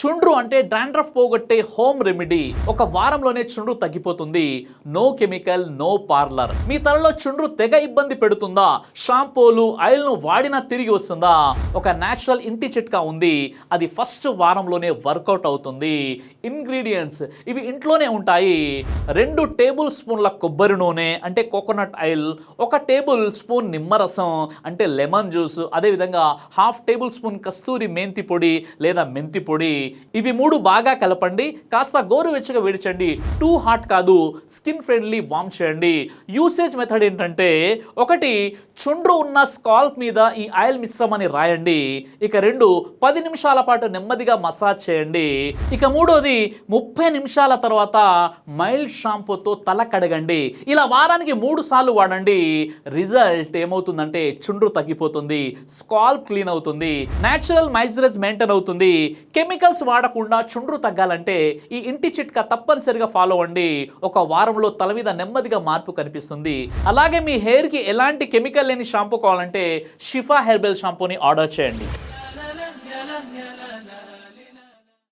చుండ్రు అంటే డాండ్రఫ్ పోగొట్టే హోమ్ రెమెడీ. ఒక వారంలోనే చుండ్రు తగ్గిపోతుంది. No chemical, no parlour. మీ తలలో చుండ్రు తెగ ఇబ్బంది పెడుతుందా? షాంపూలు, ఆయిల్ ను వాడినా తిరిగి వస్తుందా? ఒక నేచురల్ ఇంటి చిట్కా ఉంది. అది ఫస్ట్ వారంలోనే వర్కౌట్ అవుతుంది. ఇంగ్రీడియంట్స్ ఇవి ఇంట్లోనే ఉంటాయి. 2 టేబుల్ స్పూన్ల కొబ్బరి నూనె అంటే కోకోనట్ ఆయిల్, 1 టేబుల్ స్పూన్ నిమ్మరసం అంటే లెమన్ జ్యూస్, అదేవిధంగా 1/2 టేబుల్ స్పూన్ కస్తూరి మెంతి పొడి లేదా మెంతి పొడి. ఇవి 3 బాగా కలపండి. కాస్త గోరువెచ్చగా వేడిచండి. టూ హాట్ కాదు, స్కిన్ ఫ్రెండ్లీ వార్మ్ చేయండి. యూసేజ్ మెథడ్ ఏంటంటే 1 చుండ్రు ఉన్న స్కాల్ప్ మీద ఈ ఆయిల్ మిశ్రమాన్ని రాయండి. ఇక 2 10 నిమిషాల పాటు నెమ్మదిగా మసాజ్ చేయండి. ఇక 3వది 30 నిమిషాల తర్వాత మైల్డ్ షాంపూతో తల కడగండి. ఇలా వారానికి 3 సార్లు వాడండి. రిజల్ట్ ఏమవుతుందంటే చుండ్రు తగ్గిపోతుంది, స్కాల్ప్ క్లీన్ అవుతుంది, నేచురల్ మాయిశ్చరైజ్ మెయింటైన్ అవుతుంది. కెమికల్స్ వాడకుండా చుండ్రు తగ్గాలంటే ఈ ఇంటి చిట్కా తప్పనిసరిగా ఫాలో అవ్వండి. ఒక వారంలో తల మీద నెమ్మదిగా మార్పు కనిపిస్తుంది. అలాగే మీ హెయిర్ కి ఎలాంటి కెమికల్ లేని షాంపూ కావాలంటే షిఫా హెర్బల్ షాంపూని ఆర్డర్ చేయండి.